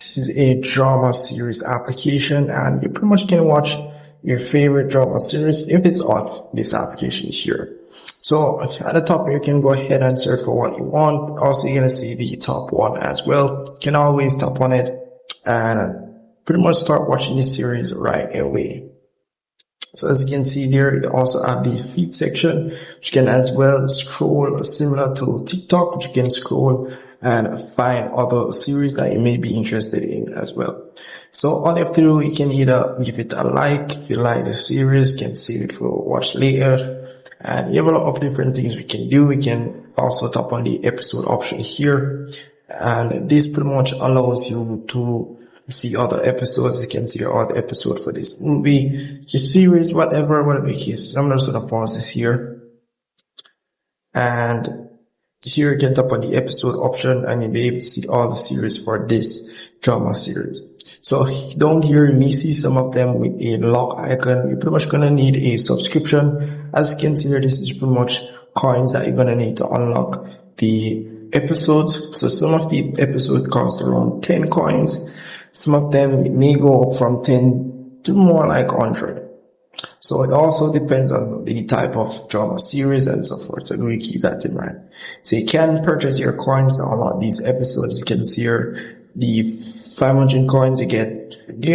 This is a drama series application, and you pretty much can watch your favorite drama series if it's on this application here. So at the top, you can go ahead and search for what you want. Also, you're going to see the top one as well. You can always tap on it and pretty much start watching this series right away. So as you can see there, you also have the feed section, which you can as well scroll similar to TikTok, which you can scroll and find other series that you may be interested in as well. So all you have to do, you can either give it a like if you like the series, you can save it for watch later, and you have a lot of different things we can do. We can also tap on the episode option here, and this pretty much allows you to see other episodes. You can see all the episode for this movie, this series, whatever the case. I'm just gonna pause this here, and here you can tap on the episode option and you'll be able to see all the series for this drama series. So down here you may see some of them with a lock icon. You're pretty much gonna need a subscription. As you can see here, this is pretty much coins that you're gonna need to unlock the episodes. So some of the episodes cost around 10 coins. Some of them may go up from 10 to more like 100. So it also depends on the type of drama series and so forth. So we keep that in mind. So you can purchase your coins to unlock these episodes. You can see here the 500 coins you get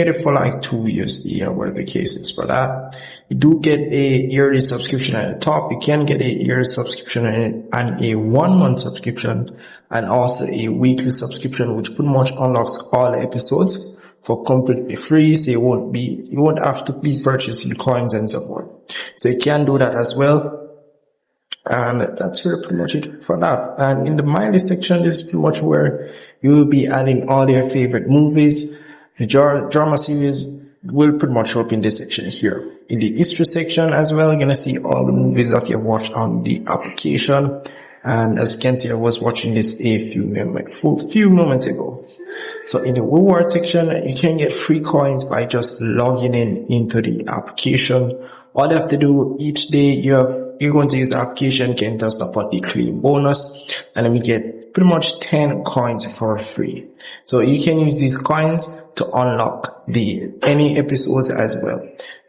it for like 2 USD or whatever the case is for that. You do get a yearly subscription at the top. You can get a yearly subscription and a 1 month subscription, and also a weekly subscription, which pretty much unlocks all the episodes for completely free. So you won't have to be purchasing coins and so forth. So you can do that as well. And that's pretty much it for that. And in the My List section, this is pretty much where you will be adding all your favorite movies. The drama series will pretty much show up in this section here. In the history section as well, you're going to see all the movies that you've watched on the application. And as you can see, I was watching this a few moments ago. So in the reward section, you can get free coins by just logging into the application. All you have to do each day, you're going to use the application, you can just tap on the claim bonus, and then we get pretty much 10 coins for free. So you can use these coins to unlock any episodes as well.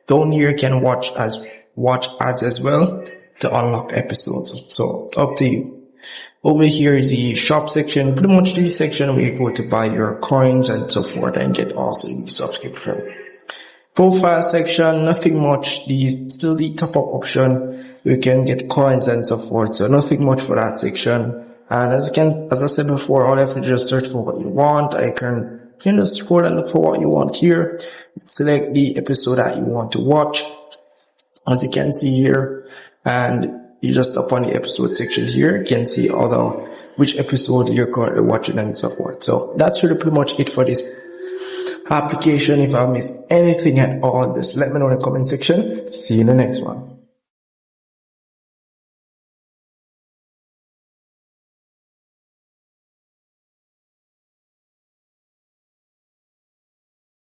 Down here you can watch ads as well to unlock episodes. So up to you. Over here is the shop section, pretty much the section where you go to buy your coins and so forth and get also the subscription. Profile section, nothing much. Still the top up option, you can get coins and so forth. So nothing much for that section. And as I said before, all you have to do is search for what you want. You can just scroll and look for what you want here. Select the episode that you want to watch, as you can see here, and you just tap on the episode section here. You can see which episode you're currently watching and so forth. So that's really pretty much it for this application. If I missed anything at all, just let me know in the comment section. See you in the next one.